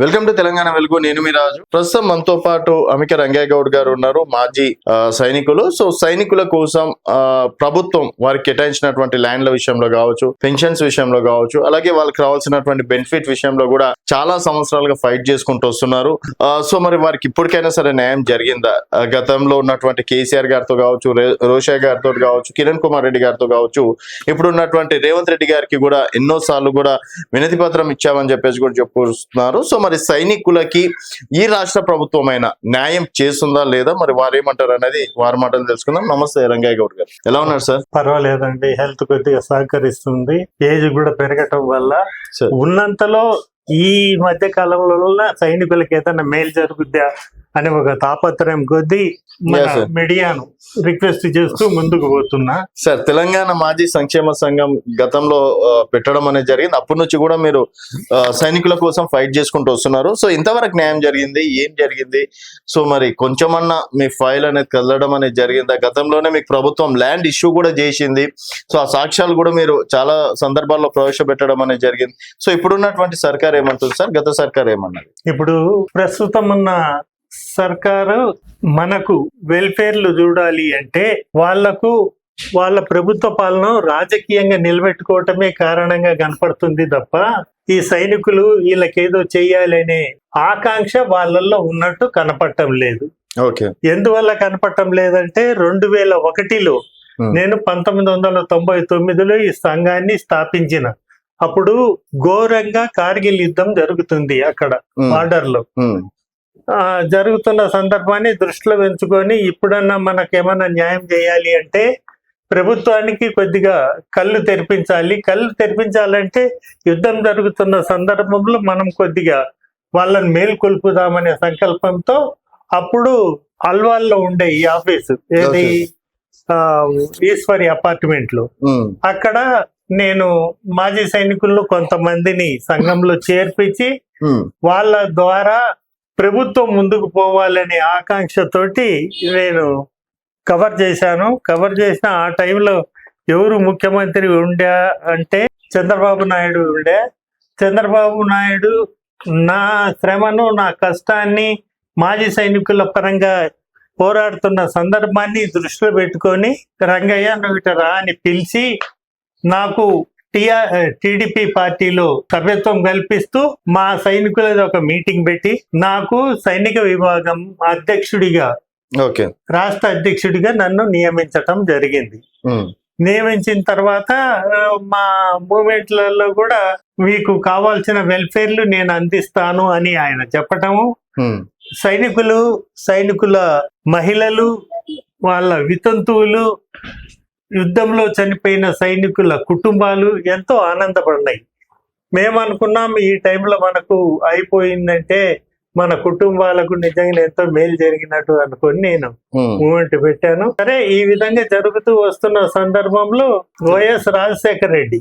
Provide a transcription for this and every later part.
Welcome to Telangana వెలుగు. నేను మీ రాజు. ప్రస్తుతం మనతో పాటు అమిక రంగయ్య గౌడ్ గారు ఉన్నారు, మాజీ సైనికులు. సో సైనికుల కోసం ప్రభుత్వం వారికి కేటాయించినటువంటి ల్యాండ్ల విషయంలో కావచ్చు, పెన్షన్స్ విషయంలో కావచ్చు, అలాగే వాళ్ళకి రావాల్సినటువంటి బెనిఫిట్ విషయంలో కూడా చాలా సంవత్సరాలుగా ఫైట్ చేసుకుంటూ వస్తున్నారు. సో మరి వారికి ఇప్పటికైనా సరే న్యాయం జరిగిందా? గతంలో ఉన్నటువంటి కేసీఆర్ గారితో కావచ్చు, రోషయ్య గారితో కావచ్చు, కిరణ్ కుమార్ రెడ్డి గారితో కావచ్చు, ఇప్పుడు ఉన్నటువంటి రేవంత్ రెడ్డి గారికి కూడా ఎన్నో సార్లు కూడా వినతి పత్రం ఇచ్చామని చెప్పేసి కూడా చెప్పుకొస్తున్నారు. సో మరి సైనికులకి ఈ రాష్ట్ర ప్రభుత్వమైన న్యాయం చేస్తుందా లేదా, మరి వారు ఏమంటారు అనేది వారి మాటలు తెలుసుకుందాం. నమస్తే రంగయ్య గౌడ్ గారు, ఎలా ఉన్నారు సార్? పర్వాలేదండి, హెల్త్ కొద్దిగా సహకరిస్తుంది. ఏజ్ కూడా పెరగటం వల్ల ఉన్నంతలో ఈ మధ్య కాలంలో సైనికులకి ఏదైనా మేలు జరుగుద్దా అని ఒక తాపత్రయం కొద్దీ మీడియాను రిక్వెస్ట్ చేస్తూ ముందుకు పోతున్నా. సార్, తెలంగాణ మాజీ సంక్షేమ సంఘం గతంలో పెట్టడం అనేది జరిగింది. అప్పటి నుంచి కూడా మీరు సైనికుల కోసం ఫైట్ చేసుకుంటూ వస్తున్నారు. సో ఇంతవరకు న్యాయం జరిగింది, ఏం జరిగింది? సో మరి కొంచెమన్నా మీ ఫైల్ అనేది కదలడం అనేది జరిగిందా? గతంలోనే మీకు ప్రభుత్వం ల్యాండ్ ఇష్యూ కూడా చేసింది. సో ఆ సాక్ష్యాలు కూడా మీరు చాలా సందర్భాల్లో ప్రవేశపెట్టడం అనేది జరిగింది. సో ఇప్పుడున్నటువంటి సర్కార్ ఏమంటుంది సార్? గత సర్కార్ ఏమన్నది? ఇప్పుడు ప్రస్తుతం ఉన్న సర్కారు మనకు వెల్ఫేర్లు చూడాలి అంటే వాళ్లకు వాళ్ళ ప్రభుత్వ పాలన రాజకీయంగా నిలబెట్టుకోవటమే కారణంగా కనపడుతుంది తప్ప ఈ సైనికులు వీళ్ళకేదో చెయ్యాలనే ఆకాంక్ష వాళ్ళల్లో ఉన్నట్టు కనపడటం లేదు. ఎందువల్ల కనపడటం లేదంటే 2001లో నేను 1999లో ఈ సంఘాన్ని స్థాపించిన అప్పుడు ఘోరంగా కార్గిల్ యుద్ధం జరుగుతుంది. అక్కడ బార్డర్ లో జరుగుతున్న సందర్భాన్ని దృష్టిలో ఉంచుకొని ఇప్పుడన్నా మనకేమన్నా న్యాయం చేయాలి అంటే ప్రభుత్వానికి కొద్దిగా కళ్ళు తెరిపించాలి. కళ్ళు తెరిపించాలంటే యుద్ధం జరుగుతున్న సందర్భంలో మనం కొద్దిగా వాళ్ళని మేల్కొల్పుదామనే సంకల్పంతో అప్పుడు అల్వాల్లో ఉండే ఈ ఆఫీసు ఏది ఈశ్వరి అపార్ట్మెంట్ లో అక్కడ నేను మాజీ సైనికులను కొంతమందిని సంఘంలో చేర్పించి వాళ్ళ ద్వారా ప్రభుత్వం ముందుకు పోవాలనే ఆకాంక్షతోటి నేను కవర్ చేశాను. కవర్ చేసిన ఆ టైంలో ఎవరు ముఖ్యమంత్రి ఉండే అంటే చంద్రబాబు నాయుడు ఉండే. చంద్రబాబు నాయుడు నా శ్రమను, నా కష్టాన్ని, మాజీ సైనికుల పరంగా పోరాడుతున్న సందర్భాన్ని దృష్టిలో పెట్టుకొని రంగయ్య నువ్వు ఇట రా అని పిలిచి నాకు టీడీపీ పార్టీలో సభ్యత్వం కల్పిస్తూ మా సైనికులది ఒక మీటింగ్ పెట్టి నాకు సైనిక విభాగం అధ్యక్షుడిగా, రాష్ట్ర అధ్యక్షుడిగా నన్ను నియమించటం జరిగింది. నియమించిన తర్వాత మా మూమెంట్లలో కూడా మీకు కావాల్సిన వెల్ఫేర్లు నేను అందిస్తాను అని ఆయన చెప్పటము, సైనికుల మహిళలు, వాళ్ళ వితంతువులు, యుద్ధంలో చనిపోయిన సైనికుల కుటుంబాలు ఎంతో ఆనందపడినాయి. మేమనుకున్నాం ఈ టైంలో మనకు అయిపోయిందంటే మన కుటుంబాలకు నిజంగా ఎంతో మేలు జరిగినట్టు అనుకొని నేను మూమెంట్ పెట్టాను. సరే, ఈ విధంగా జరుగుతూ వస్తున్న సందర్భంలో వైఎస్ రాజశేఖర రెడ్డి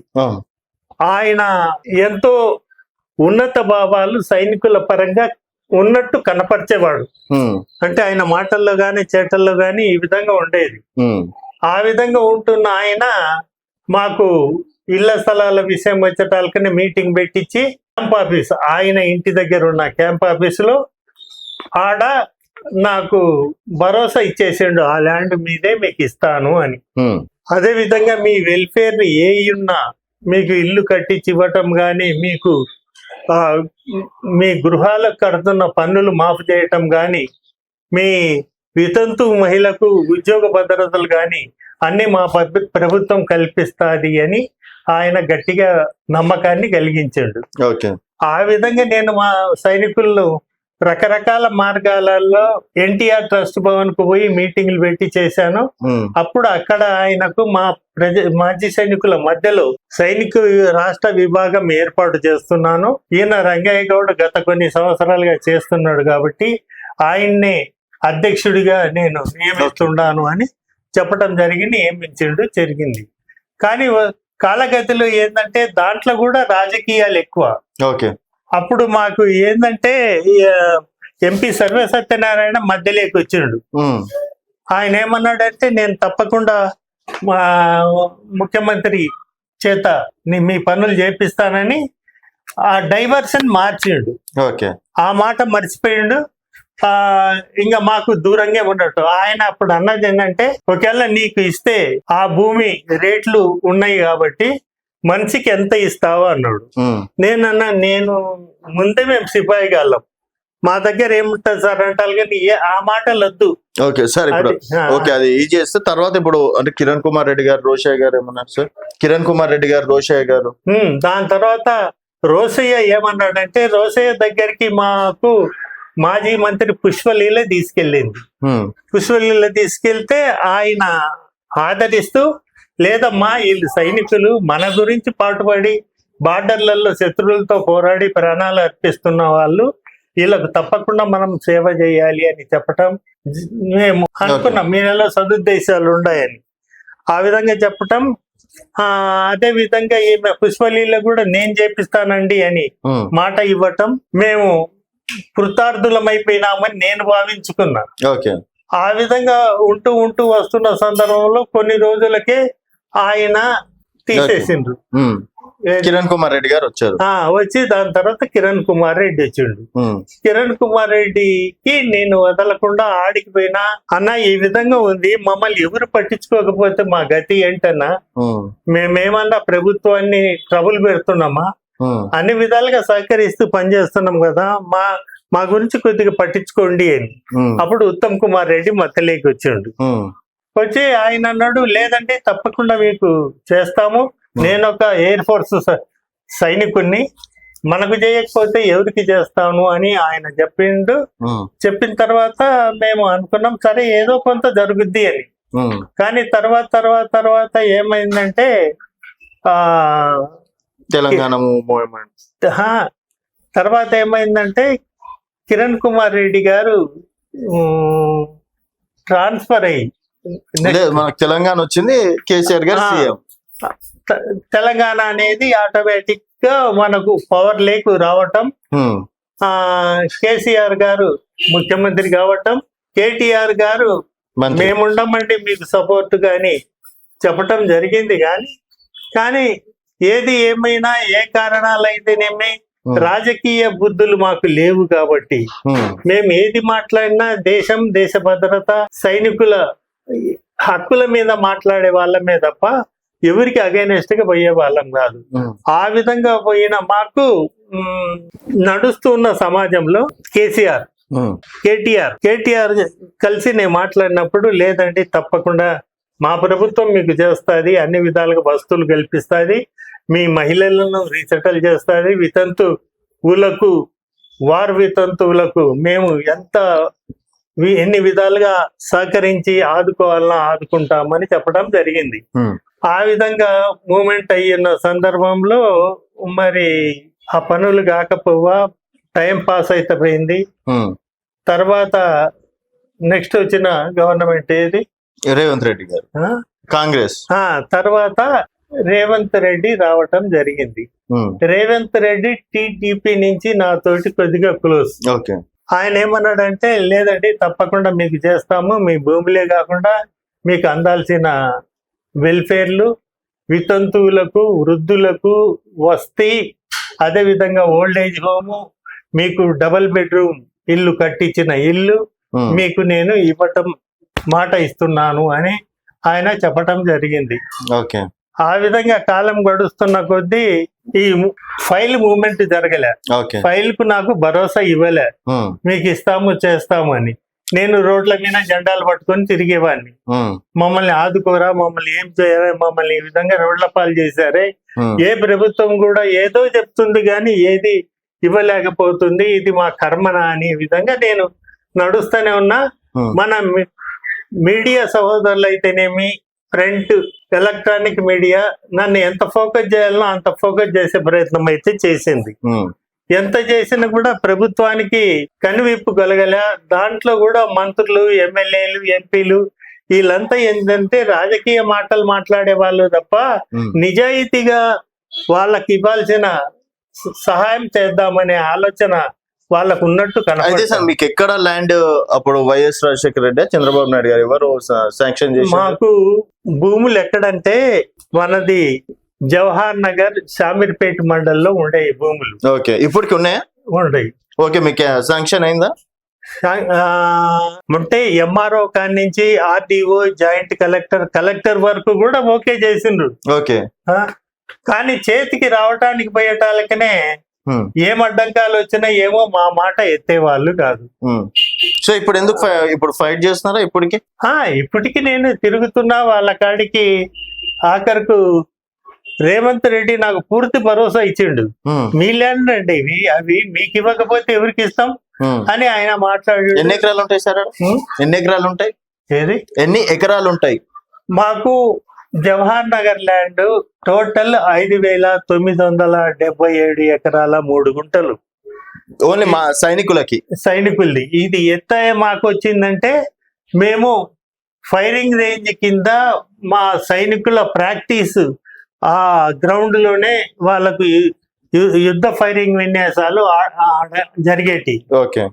ఆయన ఎంతో ఉన్నత భావాలు సైనికుల పరంగా ఉన్నట్టు కనపరిచేవాడు. అంటే ఆయన మాటల్లో గాని చేటల్లో గాని ఈ విధంగా ఉండేది. ఆ విధంగా ఉంటున్న ఆయన మాకు ఇళ్ల స్థలాల విషయం వచ్చేటాలకనే మీటింగ్ పెట్టించి క్యాంప్ ఆఫీస్, ఆయన ఇంటి దగ్గర ఉన్న క్యాంప్ ఆఫీసులో ఆడ నాకు భరోసా ఇచ్చేసిండు, ఆ ల్యాండ్ మీదే మీకు ఇస్తాను అని. అదే విధంగా మీ వెల్ఫేర్ ఏ ఉన్నా మీకు ఇల్లు కట్టించి ఇవ్వటం గాని, మీకు మీ గృహాలకు కడుతున్న పన్నులు మాఫ్ చేయటం గాని, మీ వితంతు మహిళకు ఉద్యోగ భద్రతలు గాని అన్ని మా ప్రభుత్వం కల్పిస్తాది అని ఆయన గట్టిగా నమ్మకాన్ని కలిగించాడు. ఆ విధంగా నేను మా సైనికులను రకరకాల మార్గాలలో ఎన్టీఆర్ ట్రస్ట్ భవన్ కు పోయి మీటింగ్లు పెట్టి చేశాను. అప్పుడు అక్కడ ఆయనకు మాజీ సైనికుల మధ్యలో సైనిక రాష్ట్ర విభాగం ఏర్పాటు చేస్తున్నాను, ఈయన రంగయ్య గౌడ్ గత కొన్ని సంవత్సరాలుగా చేస్తున్నాడు కాబట్టి ఆయన్నే అధ్యక్షుడిగా నేను నియమిస్తున్నాను అని చెప్పడం జరిగింది. కానీ కాలగతిలో ఏంటంటే దాంట్లో కూడా రాజకీయాలు ఎక్కువ. అప్పుడు మాకు ఏంటంటే ఎంపీ సర్వే సత్యనారాయణ మధ్యలోకి వచ్చిండు. ఆయన ఏమన్నాడంటే నేను తప్పకుండా మా ముఖ్యమంత్రి చేత మీ పనులు చేపిస్తానని ఆ డైవర్షన్ మార్చిండు. ఆ మాట మర్చిపోయిండు. ఇంకా మాకు దూరంగా ఉన్నట్టు. ఆయన అప్పుడు అన్నది ఏంటంటే, ఒకవేళ నీకు ఇస్తే ఆ భూమి రేట్లు ఉన్నాయి కాబట్టి మనిషికి ఎంత ఇస్తావో అన్నాడు. నేనన్నా, నేను ముందే మేము సిపాయి గాళ్ళం, మా దగ్గర ఏముంటది సార్ అంటారు, కానీ ఆ మాటలు వద్దు. ఓకే సార్, ఇప్పుడు ఓకే అది ఇది చేస్తే తర్వాత ఇప్పుడు అంటే కిరణ్ కుమార్ రెడ్డి గారు, రోషయ్య గారు ఏమన్నారు సార్? కిరణ్ కుమార్ రెడ్డి గారు, రోషయ్య గారు. దాని తర్వాత రోషయ్య ఏమన్నాడంటే, రోషయ్య దగ్గరికి మాకు మాజీ మంత్రి పుష్పలీల తీసుకెళ్ళింది. పుష్పలీల తీసుకెళ్తే ఆయన ఆదరిస్తూ, లేదమ్మా వీళ్ళు సైనికులు మన గురించి పాటుపడి బార్డర్లలో శత్రువులతో పోరాడి ప్రాణాలు అర్పిస్తున్న వాళ్ళు, వీళ్ళకు తప్పకుండా మనం సేవ చేయాలి అని చెప్పటం మేము అనుకున్నాం. మీ నెలలో సదుద్దేశాలు ఉన్నాయని ఆ విధంగా చెప్పటం. అదే విధంగా ఈమె పుష్పలీల కూడా నేను చేపిస్తానండి అని మాట ఇవ్వటం, మేము కృతార్థులమైపోయినామని నేను భావించుకున్నా. ఆ విధంగా ఉంటూ ఉంటూ వస్తున్న సందర్భంలో కొన్ని రోజులకే ఆయన తీసేసిండ్రు. కిరణ్ కుమార్ రెడ్డి గారు వచ్చారు. వచ్చి దాని తర్వాత కిరణ్ కుమార్ రెడ్డి వచ్చిండు. కిరణ్ కుమార్ రెడ్డికి నేను వదలకుండా ఆడికి పోయినా, అన్న ఈ విధంగా ఉంది, మమ్మల్ని ఎవరు పట్టించుకోకపోతే మా గతి ఏంటన్నా, మేమేమన్నా ప్రభుత్వాన్ని ట్రబుల్ పెడుతున్నామా, అన్ని విధాలుగా సహకరిస్తూ పనిచేస్తున్నాం కదా, మా గురించి కొద్దిగా పట్టించుకోండి అని. అప్పుడు ఉత్తమ్ కుమార్ రెడ్డి మత్తలేకి వచ్చిండు. వచ్చి ఆయన అన్నాడు, లేదంటే తప్పకుండా మీకు చేస్తాము, నేను ఒక ఎయిర్ ఫోర్స్ సైనికుణ్ణి, మనకు చేయకపోతే ఎవరికి చేస్తాను అని ఆయన చెప్పిండు. చెప్పిన తర్వాత మేము అనుకున్నాం సరే ఏదో కొంత జరుగుద్ది అని. కానీ తర్వాత ఏమైందంటే తెలంగాణ తర్వాత ఏమైందంటే కిరణ్ కుమార్ రెడ్డి గారు ట్రాన్స్ఫర్ అయ్యి మనకు తెలంగాణ వచ్చింది, కేసీఆర్ గారు సీఎం. తెలంగాణ అనేది ఆటోమేటిక్ గా మనకు పవర్ లేకు రావటం, కేసీఆర్ గారు ముఖ్యమంత్రి కావటం, కేటీఆర్ గారు మేముండమంటే మీకు సపోర్ట్ గాని చెప్పటం జరిగింది. కానీ ఏది ఏమైనా ఏ కారణాలైతేనేమి రాజకీయ బుద్ధులు మాకు లేవు కాబట్టి మేము ఏది మాట్లాడినా దేశం, దేశ భద్రత, సైనికుల హక్కుల మీద మాట్లాడే వాళ్ళమే తప్ప ఎవరికి అగైనెస్ట్ గా పోయే వాళ్ళం కాదు. ఆ విధంగా పోయిన మాకు నడుస్తున్న సమాజంలో కేటీఆర్ కలిసి నేను మాట్లాడినప్పుడు, లేదండి తప్పకుండా మా ప్రభుత్వం మీకు చేస్తుంది, అన్ని విధాలుగా వస్తువులు కల్పిస్తుంది, మీ మహిళలను రీసెటిల్ చేస్తుంది, వితంతువులకు వితంతువులకు మేము ఎన్ని విధాలుగా సహకరించి ఆదుకోవాలన్నా ఆదుకుంటామని చెప్పడం జరిగింది. ఆ విధంగా మూమెంట్ అయ్యిన సందర్భంలో మరి ఆ పనులు కాకపోవా, టైం పాస్ అయితే పోయింది. తర్వాత నెక్స్ట్ వచ్చిన గవర్నమెంట్ ఏది, రేవంత్ రెడ్డి గారు, కాంగ్రెస్. తర్వాత రేవంత్ రెడ్డి రావటం జరిగింది. రేవంత్ రెడ్డి టీడీపీ నుంచి నాతోటి కొద్దిగా క్లోజ్. ఆయన ఏమన్నాడంటే, లేదండి తప్పకుండా మీకు చేస్తాము, మీ భూములే కాకుండా మీకు అందాల్సిన వెల్ఫేర్లు, వితంతువులకు, వృద్ధులకు వస్తీ, అదే విధంగా ఓల్డ్ ఏజ్ హోము, మీకు డబుల్ బెడ్రూమ్ ఇల్లు కట్టించిన ఇల్లు మీకు నేను ఇవ్వటం మాట ఇస్తున్నాను అని ఆయన చెప్పటం జరిగింది. ఆ విధంగా కాలం గడుస్తున్న కొద్దీ ఈ ఫైల్ మూవ్మెంట్ జరగలే. ఫైల్ కు నాకు భరోసా ఇవ్వలే, మీకు ఇస్తాము చేస్తాము అని. నేను రోడ్ల మీద జెండాలు పట్టుకొని తిరిగేవాడిని, మమ్మల్ని ఆదుకోరా, మమ్మల్ని ఏం చేయాలి, మమ్మల్ని ఈ విధంగా రోడ్ల పాలు చేశారే, ఏ ప్రభుత్వం కూడా ఏదో చెప్తుంది కానీ ఏది ఇవ్వలేకపోతుంది, ఇది మా కర్మనా అనే విధంగా నేను నడుస్తూనే ఉన్నా. మన మీడియా సహోదరులు అయితేనేమి, ప్రింట్, ఎలక్ట్రానిక్ మీడియా నన్ను ఎంత ఫోకస్ చేయాలనో అంత ఫోకస్ చేసే ప్రయత్నం అయితే చేసింది. ఎంత చేసినా కూడా ప్రభుత్వానికి కనువిప్పు కలగలే. దాంట్లో కూడా మంత్రులు, ఎమ్మెల్యేలు, ఎంపీలు వీళ్ళంతా ఏంటంటే రాజకీయ మాటలు మాట్లాడే వాళ్ళు తప్ప నిజాయితీగా వాళ్ళకి ఇవ్వాల్సిన సహాయం చేద్దామనే ఆలోచన వాళ్ళకు ఉన్నట్టు కనపడుతుంది. మీకు ఎక్కడ ల్యాండ్ అప్పుడు వైఎస్ రాజశేఖర రెడ్డి, చంద్రబాబు నాయుడు గారు ఎవరు శాంక్షన్ చేసి? మాకు భూములు ఎక్కడంటే మనది జవహర్ నగర్, షామీర్పేట మండలంలో ఉండే భూములు. ఇప్పటికి ఉన్నాయా? ఉండయి. ఓకే, మీకు శాంక్షన్ అయిందా? ఆ, అంటే ఎంఆర్ఓ కాడి నుంచి ఆర్డీఓ, జాయింట్ కలెక్టర్ వరకు కూడా ఓకే చేసిండ్రు. ఓకే. ఆ, కానీ చేతికి రావటానికి పోయేటాలకనే ఏం అడ్డంకాలు వచ్చినా ఏమో మా మాట ఎత్తేవాళ్ళు కాదు. సో ఇప్పుడు ఎందుకు ఇప్పుడు ఫైట్ చేస్తున్నారా? ఇప్పటికి నేను తిరుగుతున్నా వాళ్ళ కాడికి. ఆఖరకు రేవంత్ రెడ్డి నాకు పూర్తి భరోసా ఇచ్చిండు. మీ ల్యాండ్ అండి ఇవి, అవి మీకు ఇవ్వకపోతే ఎవరికి ఇస్తాం అని ఆయన మాట్లాడు. ఎన్ని ఎకరాలు ఉంటాయి సార్? ఎన్ని ఎకరాలు ఉంటాయి? ఏది ఎన్ని ఎకరాలు ఉంటాయి? మాకు జవహర్ నగర్ ల్యాండ్ టోటల్ 5,977 ఎకరాల 3 గుంటలు. ఓన్లీ మా సైనికులది. ఇది ఎంత మాకు వచ్చిందంటే, మేము ఫైరింగ్ రేంజ్ కింద మా సైనికుల ప్రాక్టీస్ ఆ గ్రౌండ్ లోనే వాళ్ళకు యుద్ధ ఫైరింగ్ విన్యాసాలు జరిగేటి. ఓకే.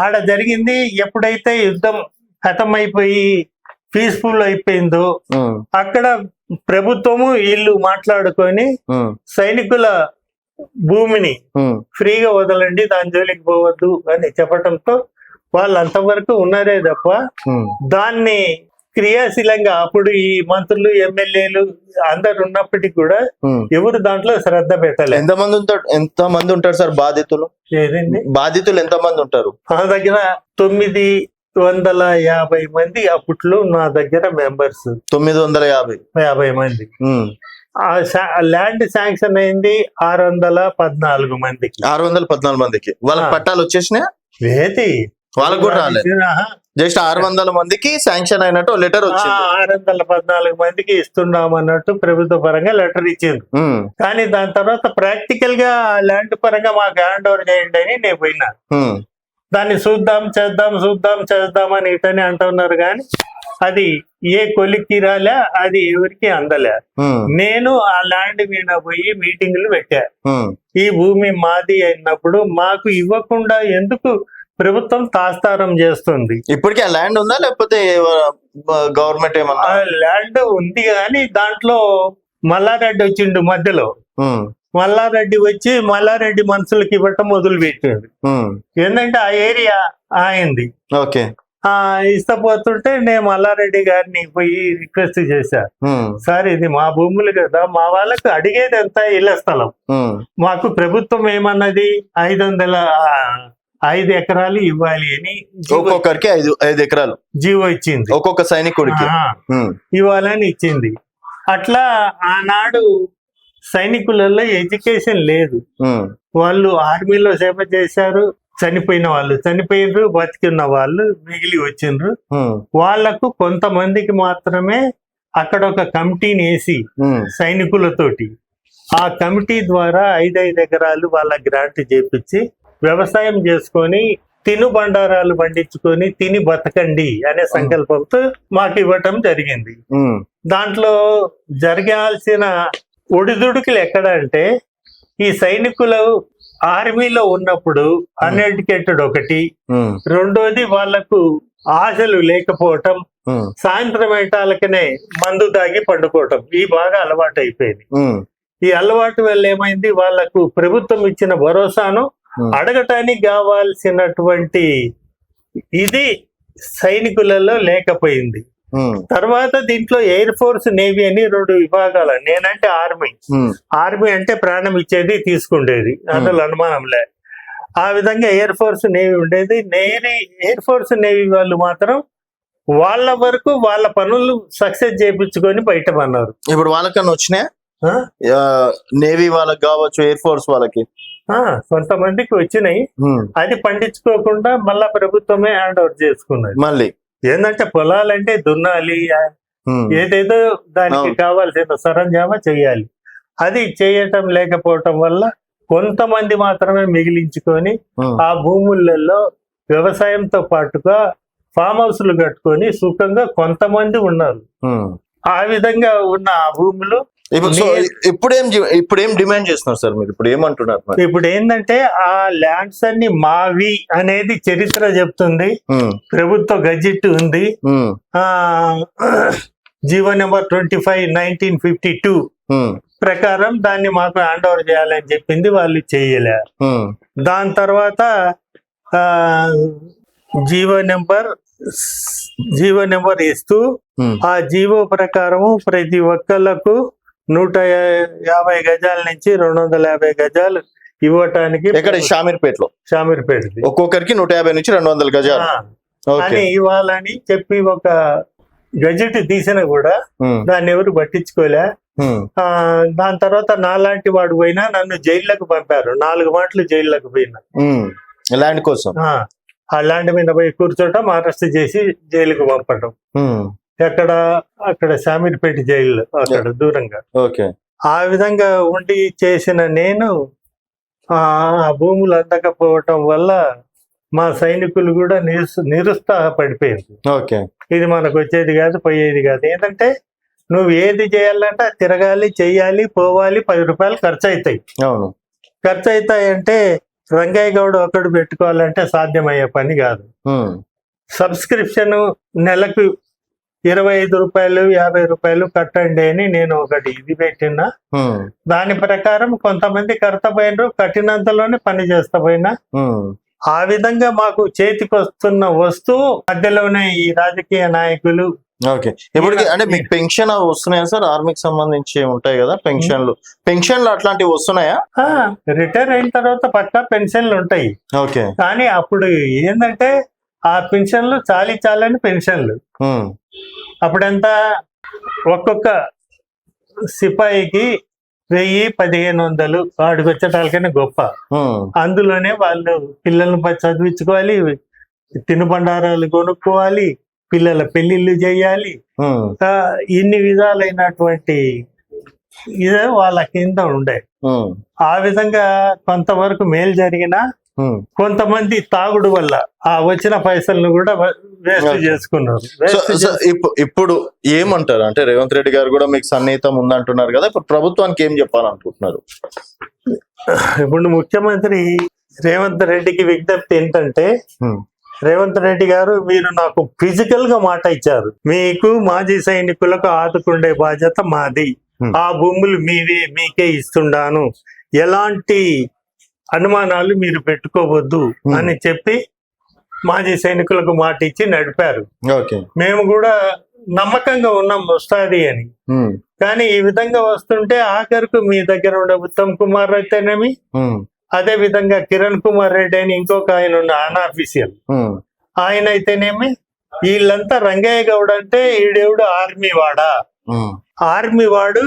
ఆడ జరిగింది. ఎప్పుడైతే యుద్ధం ఖతమైపోయి పీస్ఫుల్ అయిపోయిందో అక్కడ ప్రభుత్వము వీళ్ళు మాట్లాడుకొని సైనికుల భూమిని ఫ్రీగా వదలండి, దాని జోలికి పోవద్దు అని చెప్పటంతో వాళ్ళు అంతవరకు ఉన్నారే తప్ప దాన్ని క్రియాశీలంగా అప్పుడు ఈ మంత్రులు, ఎమ్మెల్యేలు అందరు ఉన్నప్పటికీ కూడా ఎవరు దాంట్లో శ్రద్ధ పెట్టలేదు. ఎంతమంది ఉంటారు సార్ బాధితులు ఎంతమంది ఉంటారు? మా దగ్గర 950 మంది అప్పట్లో నా దగ్గర మెంబర్స్. 950 మంది. ల్యాండ్ శాంక్షన్ అయింది 614 మందికి. 614 మందికి వాళ్ళకి పట్టాలు వచ్చేసినాయి. ఏది వాళ్ళకు కూడా రాలేదు. జస్ట్ 600 మందికి శాంక్షన్ అయినట్టు లెటర్ వచ్చింది. 614 మందికి ఇస్తున్నాం అన్నట్టు ప్రభుత్వ పరంగా లెటర్ ఇచ్చింది. కానీ దాని తర్వాత ప్రాక్టికల్ గా ల్యాండ్ పరంగా మాకు హ్యాండ్ ఓవర్ చేయండి అని నేను పోయినా. దాన్ని చూద్దాం చేద్దాం అని ఇటని అంటున్నారు. కానీ అది ఏ కొలిక్కి రాలే, అది ఎవరికి అందలే. నేను ఆ ల్యాండ్ మీద పోయి మీటింగ్లు పెట్టా. ఈ భూమి మాది అయినప్పుడు మాకు ఇవ్వకుండా ఎందుకు ప్రభుత్వం తాస్తారం చేస్తుంది? ఇప్పటికీ ఆ ల్యాండ్ ఉందా లేకపోతే గవర్నమెంట్ ఏమన్నా? ల్యాండ్ ఉంది కానీ దాంట్లో మల్లారెడ్డి వచ్చిండు మధ్యలో. మల్లారెడ్డి వచ్చి మల్లారెడ్డి మనుషులకి ఇవ్వటం మొదలు పెట్టాడు. ఏంటంటే ఆ ఏరియా ఆయింది. ఓకే. ఇష్టపోతుంటే నేను మల్లారెడ్డి గారిని పోయి రిక్వెస్ట్ చేశా, సార్ ఇది మా భూములు కదా, మా వాళ్ళకు అడిగేది ఎంత ఇళ్ల స్థలం, మాకు ప్రభుత్వం ఏమన్నది 5 ఎకరాలు ఇవ్వాలి అని, ఒక్కొక్కరికి 5 ఎకరాలు జీవో ఇచ్చింది, ఒక్కొక్క సైనికుడికి ఇవ్వాలని ఇచ్చింది. అట్లా ఆనాడు సైనికులలో ఎడ్యుకేషన్ లేదు. వాళ్ళు ఆర్మీలో సేవ చేశారు, చనిపోయిన వాళ్ళు చనిపోయినరు, బతికిన్న వాళ్ళు మిగిలి వచ్చిండ్రు. వాళ్లకు కొంతమందికి మాత్రమే అక్కడ ఒక కమిటీని వేసి సైనికులతోటి ఆ కమిటీ ద్వారా 5 ఎకరాలు వాళ్ళ గ్రాంట్ చేపించి వ్యవసాయం చేసుకొని తినుబండారాలు పండించుకొని తిని బతకండి అనే సంకల్పంతో మాకు ఇవ్వటం జరిగింది. దాంట్లో జరగాల్సిన ఒడిదుడుకులు ఎక్కడ అంటే, ఈ సైనికులు ఆర్మీలో ఉన్నప్పుడు అన్ఎడ్యుకేటెడ్ ఒకటి, రెండోది వాళ్లకు ఆశలు లేకపోవటం, సాయంత్రం ఏటాలకనే మందు తాగి పండుకోవటం, ఈ బాగా అలవాటు అయిపోయింది. ఈ అలవాటు వల్ల ఏమైంది, వాళ్లకు ప్రభుత్వం ఇచ్చిన భరోసాను అడగటానికి కావాల్సినటువంటి ఇది సైనికులలో లేకపోయింది. తర్వాత దీంట్లో ఎయిర్ ఫోర్స్, నేవీ అని 2 విభాగాలు. నేనంటే ఆర్మీ అంటే ప్రాణం ఇచ్చేది తీసుకుండేది, అందులో అనుమానం లే. ఆ విధంగా ఎయిర్ ఫోర్స్, నేవీ ఉండేది. ఎయిర్ ఫోర్స్, నేవీ వాళ్ళు మాత్రం వాళ్ళ వరకు వాళ్ళ పనులు సక్సెస్ చేయించుకొని బయటపన్నారు. ఇప్పుడు వాళ్ళకన్నా వచ్చినాయా? నేవీ వాళ్ళకి కావచ్చు, ఎయిర్ ఫోర్స్ వాళ్ళకి కొంతమందికి వచ్చినాయి. అది పండించుకోకుండా మళ్ళా ప్రభుత్వమే హ్యాండ్ ఓవర్ చేసుకున్నది. మళ్ళీ ఏంటంటే పొలాలంటే దున్నాలి, ఏదేదో దానికి కావాల్సిన సరంజామా చెయ్యాలి. అది చేయటం లేకపోవటం వల్ల కొంతమంది మాత్రమే మిగిలించుకొని ఆ భూములలో వ్యవసాయంతో పాటుగా ఫామ్ హౌస్లు కట్టుకొని సుఖంగా కొంతమంది ఉన్నారు. ఆ విధంగా ఉన్న ఆ భూములు ఇప్పుడేం డిమాండ్ చేస్తున్నారు సార్ మీరు? ఇప్పుడు ఏమంటున్నారు? ఇప్పుడు ఏంటంటే ఆ ల్యాండ్స్ అన్ని మావి అనేది చరిత్ర చెప్తుంది, ప్రభుత్వ గజెట్ ఉంది. జీవో నెంబర్ 25/1952 ప్రకారం దాన్ని మాకు హ్యాండ్ ఓవర్ చేయాలని చెప్పింది, వాళ్ళు చేయలే. దాని తర్వాత ఆ, జీవో నెంబర్ ఇస్తూ ఆ జీవో ప్రకారము ప్రతి ఒక్కళ్ళకు 150 గజాల నుంచి 250 గజాలు ఇవ్వటానికి ఇక్కడ షామీర్పేటలో షామీర్పేటది ఒక్కొక్కరికి 150 నుంచి 200 గజాలు. ఓకే. అని ఇవ్వాలని చెప్పి ఒక గజెట్ తీసినా కూడా దాన్ని ఎవరు పట్టించుకోలే. దాని తర్వాత నాలాంటి వాడు పోయినా నన్ను జైల్లోకి పంపారు. 4 మాటలు జైల్లోకి పోయినా ల్యాండ్ కోసం. ఆ ల్యాండ్ మీద పోయి కూర్చోటం, అరెస్ట్ చేసి జైలుకు పంపటం. అక్కడ షామీర్పేట జైలు అక్కడ దూరంగా. ఓకే. ఆ విధంగా ఉండి చేసిన నేను ఆ భూములు అందకపోవటం వల్ల మా సైనికులు కూడా నిరుత్సాహపడిపోయింది. ఓకే. ఇది మనకు వచ్చేది కాదు, పోయేది కాదు. ఏంటంటే నువ్వు ఏది చేయాలంటే తిరగాలి, చెయ్యాలి, పోవాలి, 10 రూపాయలు ఖర్చు అవుతాయి. అవును. ఖర్చు అవుతాయంటే రంగయ్య గౌడ్ ఒకటి పెట్టుకోవాలంటే సాధ్యమయ్యే పని కాదు. సబ్స్క్రిప్షన్ నెలకు 25 రూపాయలు 50 రూపాయలు కట్టండి అని నేను ఒకటి ఇది పెట్టినా. దాని ప్రకారం కొంతమంది కడతపోయినరు, కట్టినంతలోనే పని చేస్తా పోయినా. ఆ విధంగా మాకు చేతికి వస్తున్న వస్తువు మధ్యలోనే ఈ రాజకీయ నాయకులు. ఓకే. ఇప్పటికి అంటే మీకు పెన్షన్ వస్తున్నాయా సార్? ఆర్మీకి సంబంధించి ఉంటాయి కదా పెన్షన్లు అట్లాంటివి వస్తున్నాయా? రిటైర్ అయిన తర్వాత పక్కా పెన్షన్లు ఉంటాయి. ఓకే. కానీ అప్పుడు ఏంటంటే ఆ పెన్షన్లు చాలని పెన్షన్లు. అప్పుడంతా ఒక్కొక్క సిపాయికి 1000-1500 వాడికి వచ్చేటాలకైనా గొప్ప. అందులోనే వాళ్ళు పిల్లల్ని చదివించుకోవాలి, తినుబండారాలు కొనుక్కోవాలి, పిల్లల పెళ్లిళ్ళు చేయాలి. ఇన్ని విధాలైనటువంటి ఇదే వాళ్ళ కింద ఉండే. ఆ విధంగా కొంతవరకు మేలు జరిగినా కొంతమంది తాగుడు వల్ల ఆ వచ్చిన పైసలను కూడా వేస్ట్ చేసుకున్నారు. ఇప్పుడు ఏమంటారు అంటే రేవంత్ రెడ్డి గారు కూడా మీకు సన్నిహితం ఉందంటున్నారు కదా, ఇప్పుడు ప్రభుత్వానికి ఏం చెప్పాలనుకుంటున్నారు? ఇప్పుడు ముఖ్యమంత్రి రేవంత్ రెడ్డికి విజ్ఞప్తి ఏంటంటే, రేవంత్ రెడ్డి గారు మీరు నాకు ఫిజికల్ గా మాట ఇచ్చారు, మీకు మాజీ సైనికులకు ఆదుకుండే బాధ్యత మాది, ఆ భూములు మీకే ఇస్తున్నాను, ఎలాంటి అనుమానాలు మీరు పెట్టుకోవద్దు అని చెప్పి మాజీ సైనికులకు మాట ఇచ్చి నడిపారు. మేము కూడా నమ్మకంగా ఉన్నాం వస్తాది అని. కానీ ఈ విధంగా వస్తుంటే ఆఖరుకు మీ దగ్గర ఉండే ఉత్తమ్ కుమార్ అయితేనేమి, అదే విధంగా కిరణ్ కుమార్ రెడ్డి అని ఇంకొక ఆయన ఉన్న అన్అఫీషియల్ ఆయన అయితేనేమి, వీళ్ళంతా రంగయ్య గౌడ్ అంటే ఈడేవుడు ఆర్మీ వాడా, ఆర్మీ వాడు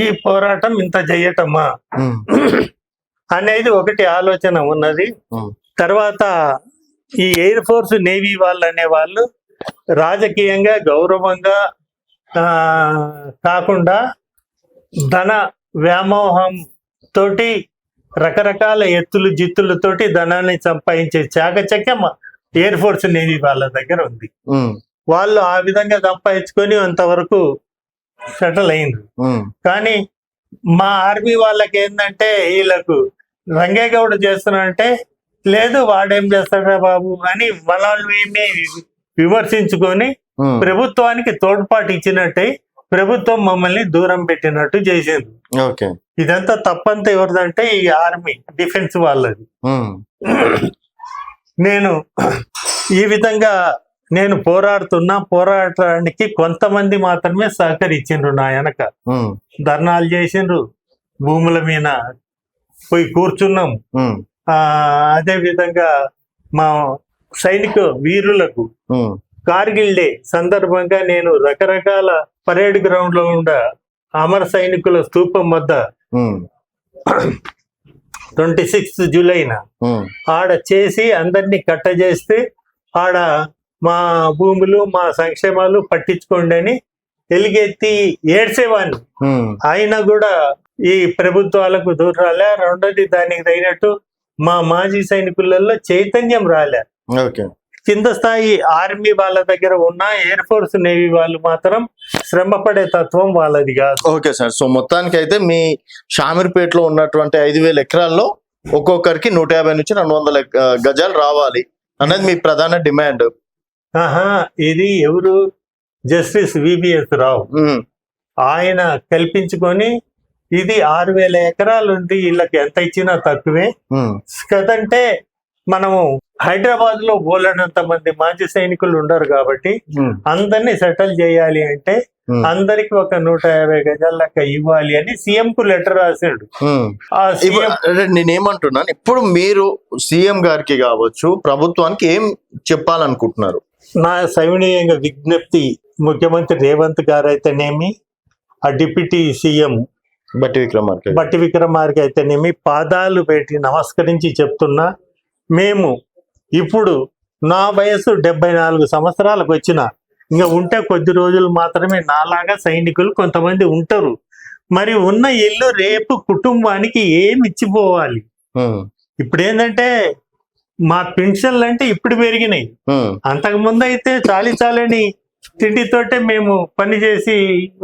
ఈ పోరాటం ఇంత చెయ్యటమా అనేది ఒకటి ఆలోచన ఉన్నది. తర్వాత ఈ ఎయిర్ ఫోర్స్ నేవీ వాళ్ళు అనే వాళ్ళు రాజకీయంగా గౌరవంగా కాకుండా ధన వ్యామోహం తోటి రకరకాల జిత్తులతోటి ధనాన్ని సంపాదించే చాకచక్యం ఎయిర్ ఫోర్స్ నేవీ వాళ్ళ దగ్గర ఉంది. వాళ్ళు ఆ విధంగా సంపాదించుకొని అంతవరకు సెటిల్ అయింది. కానీ మా ఆర్మీ వాళ్ళకి ఏంటంటే వీళ్ళకు రంగయ్య గౌడ్ చేస్తున్నారంటే లేదు వాడేం చేస్తాడా బాబు అని మనల్ని విమర్శించుకొని ప్రభుత్వానికి తోడ్పాటు ఇచ్చినట్టే ప్రభుత్వం మమ్మల్ని దూరం పెట్టినట్టు చేసింది. ఇదంతా తప్పంతా ఎవరిదంటే ఈ ఆర్మీ డిఫెన్స్ వాళ్ళది. నేను ఈ విధంగా నేను పోరాటానికి కొంతమంది మాత్రమే సహకరించిండ్రు. నా వెనక ధర్నాలు చేసిండ్రు, భూముల మీద పోయి కూర్చున్నాం. అదే విధంగా మా సైనిక వీరులకు కార్గిల్ డే సందర్భంగా నేను రకరకాల పరేడ్ గ్రౌండ్ లో ఉన్న అమర సైనికుల స్తూపం వద్ద 26 జూలైన ఆడ చేసి అందరినీ కట్టజేస్తే ఆడ మా భూములు మా సంక్షేమాలు పట్టించుకోండి అని ఎలుగెత్తి ఏడ్చేవాడిని. అయినా కూడా ఈ ప్రభుత్వాలకు దూరం రాలే. రెండోది దానికి తగినట్టు మా మాజీ సైనికులలో చైతన్యం రాలే. కింద స్థాయి ఆర్మీ వాళ్ళ దగ్గర ఉన్న ఎయిర్ ఫోర్స్ నేవీ వాళ్ళు మాత్రం శ్రమ పడే తత్వం వాళ్ళది కాదు. Okay sir. సో మొత్తానికి అయితే మీ షామీర్పేటలో ఉన్నటువంటి 5,000 ఎకరాల్లో ఒక్కొక్కరికి 150 నుంచి 200 గజాలు రావాలి అనేది మీ ప్రధాన డిమాండ్. ఇది ఎవరు? జస్టిస్ విబిఎస్ రావు ఆయన కల్పించుకొని ఇది 6,000 ఎకరాలు ఉంది, వీళ్ళకి ఎంత ఇచ్చినా తక్కువే కదంటే. మనము హైదరాబాద్ లో బోలెడంత మంది మాజీ సైనికులు ఉండరు కాబట్టి అందరినీ సెటిల్ చేయాలి అంటే అందరికి ఒక 150 గజాల లెక్క ఇవ్వాలి అని సీఎం కు లెటర్ రాశాడు. నేనేమంటున్నాను, ఇప్పుడు మీరు సీఎం గారికి కావచ్చు ప్రభుత్వానికి ఏం చెప్పాలనుకుంటున్నారు? నా సవినీయంగా విజ్ఞప్తి ముఖ్యమంత్రి రేవంత్ గారు అయితేనేమి, ఆ డిప్యూటీ సీఎం బట్టి విక్రమార్క అయితేనేమి పాదాలు పెట్టి నమస్కరించి చెప్తున్నా, మేము ఇప్పుడు నా వయసు 74 సంవత్సరాలకు వచ్చిన ఇంకా ఉంటే కొద్ది రోజులు మాత్రమే నాలాగా సైనికులు కొంతమంది ఉంటారు. మరి ఉన్న ఇల్లు రేపు కుటుంబానికి ఏమి ఇచ్చిపోవాలి? ఇప్పుడు ఏంటంటే మా పెన్షన్లు అంటే ఇప్పుడు పెరిగినాయి, అంతకు ముందు అయితే చాలని తిండితోటే మేము పని చేసి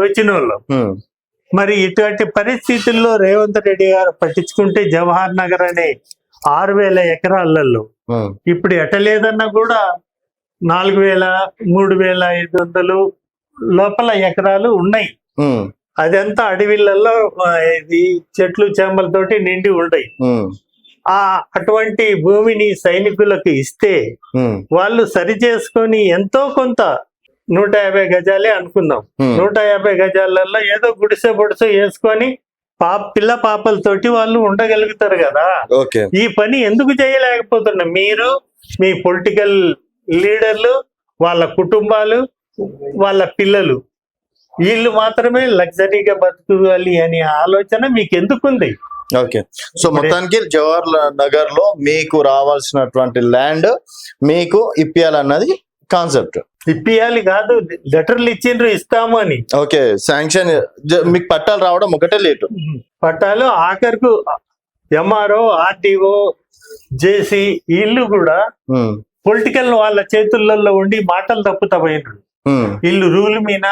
వచ్చిన వాళ్ళం. మరి ఇటువంటి పరిస్థితుల్లో రేవంత్ రెడ్డి గారు పట్టించుకుంటే జవహర్ నగర్ అనే 6,000 ఎకరాలలో ఇప్పుడు ఎట్టలేదన్నా కూడా 4,000-3,500 లోపల ఎకరాలు ఉన్నాయి. అదంతా అడవిలలో ఇది చెట్లు చేమలతోటి నిండి ఉన్నాయి. అటువంటి భూమిని సైనికులకు ఇస్తే వాళ్ళు సరి చేసుకొని ఎంతో కొంత 150 గజాలే అనుకుందాం, 150 గజాలలో ఏదో గుడిసె బొడిసె వేసుకొని పిల్ల పాపలతోటి వాళ్ళు ఉండగలుగుతారు కదా. ఈ పని ఎందుకు చేయలేకపోతున్నా? మీరు మీ పొలిటికల్ లీడర్లు, వాళ్ళ కుటుంబాలు, వాళ్ళ పిల్లలు, వీళ్ళు మాత్రమే లగ్జరీగా బతుకోవాలి అనే ఆలోచన మీకు ఎందుకుంది? ఓకే, సో మొత్తానికి జవహర్ నగర్ లో మీకు రావాల్సినటువంటి ల్యాండ్ మీకు ఇప్పియాలన్నది కాన్సెప్ట్. ఇప్పియాలి కాదు, లెటర్లు ఇచ్చిండ్రు ఇస్తాము అని. ఓకే, శాంక్షన్ మీకు పట్టాలు రావడం ఒకటే లేటు. పట్టాలు ఆఖరుకు ఎంఆర్ఓ, ఆర్టీఓ, జేసీ వీళ్ళు కూడా పొలిటికల్ వాళ్ళ చేతులలో ఉండి మాటలు తప్పుతా పోయినరు. వీళ్ళు రూల్ మీద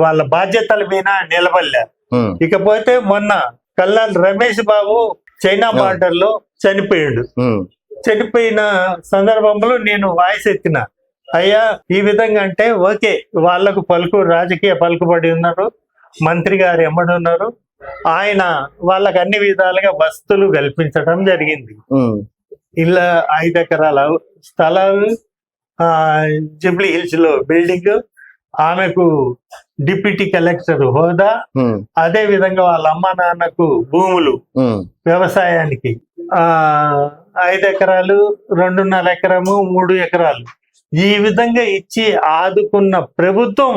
వాళ్ళ బాధ్యతల మీద నిలబడలే. ఇకపోతే మొన్న కల్లాల్ రమేష్ బాబు చైనా బార్డర్ లో చనిపోయాడు. చనిపోయిన సందర్భంలో నేను వాయిస్ ఎత్తిన, అయ్యా ఈ విధంగా అంటే ఓకే, వాళ్లకు రాజకీయ పలుకుబడి ఉన్నారు, మంత్రి గారు ఎమ్మడున్నారు, ఆయన వాళ్ళకి అన్ని విధాలుగా వస్తువులు కల్పించడం జరిగింది. ఇలా 5 ఎకరాల స్థలాలు, జూబ్లీ హిల్స్ లో బిల్డింగ్, ఆమెకు డిప్యూటీ కలెక్టర్ హోదా, అదే విధంగా వాళ్ళ అమ్మ నాన్నకు భూములు వ్యవసాయానికి 5 ఎకరాలు, 2.5 ఎకరము, 3 ఎకరాలు ఈ విధంగా ఇచ్చి ఆదుకున్న ప్రభుత్వం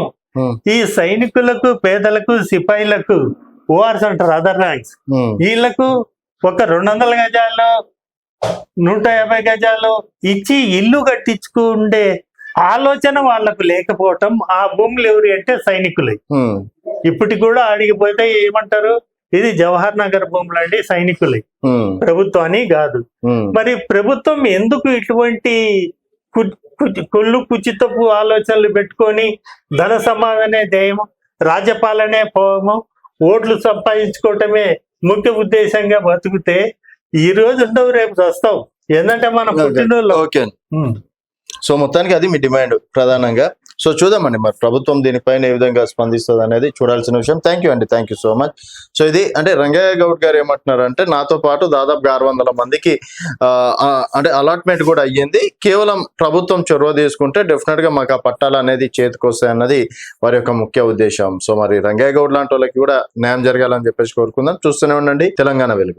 ఈ సైనికులకు, పేదలకు, సిపాయిలకు ఓఆర్స్ అంటారు, అదర్ ర్యాంక్స్, వీళ్లకు ఒక 200 గజాలు, 150 గజాలు ఇచ్చి ఇల్లు కట్టించుకుండే ఆలోచన వాళ్లకు లేకపోవటం. ఆ భూములు ఎవరు అంటే సైనికులే. ఇప్పటికి కూడా అడిగిపోతే ఏమంటారు, ఇది జవహర్ నగర్ భూములు అండి, సైనికులే, ప్రభుత్వాన్ని కాదు. మరి ప్రభుత్వం ఎందుకు ఇటువంటి కుచితపు ఆలోచనలు పెట్టుకొని ధన సమాధానే ధ్యేయము, రాజ్యపాలనే పోవము, ఓట్లు సంపాదించుకోవటమే ముఖ్య ఉద్దేశంగా బతుకుతే ఈ రోజు ఉండవు, రేపు వస్తావు. ఏంటంటే మన పుట్టినోళ్ళు. ఓకే, సో మొత్తానికి అది మీ డిమాండ్ ప్రధానంగా. సో చూద్దామండి మరి ప్రభుత్వం దీనిపైన ఏ విధంగా స్పందిస్తుంది అనేది చూడాల్సిన విషయం. థ్యాంక్ యూ అండి, thank you so much. So ఇది అంటే రంగయ్య గౌడ్ గారు ఏమంటున్నారు అంటే, నాతో పాటు దాదాపుగా 600 మందికి అంటే అలాట్మెంట్ కూడా అయ్యింది, కేవలం ప్రభుత్వం చొరవ తీసుకుంటే డెఫినెట్ గా మాకు ఆ పట్టాలు అనేది చేతికొస్తాయి అన్నది వారి యొక్క ముఖ్య ఉద్దేశం. సో మరి రంగయ్య గౌడ్ లాంటి వాళ్ళకి కూడా న్యాయం జరగాలని చెప్పేసి కోరుకుందాం. చూస్తూనే ఉండండి తెలంగాణ వెలుగు.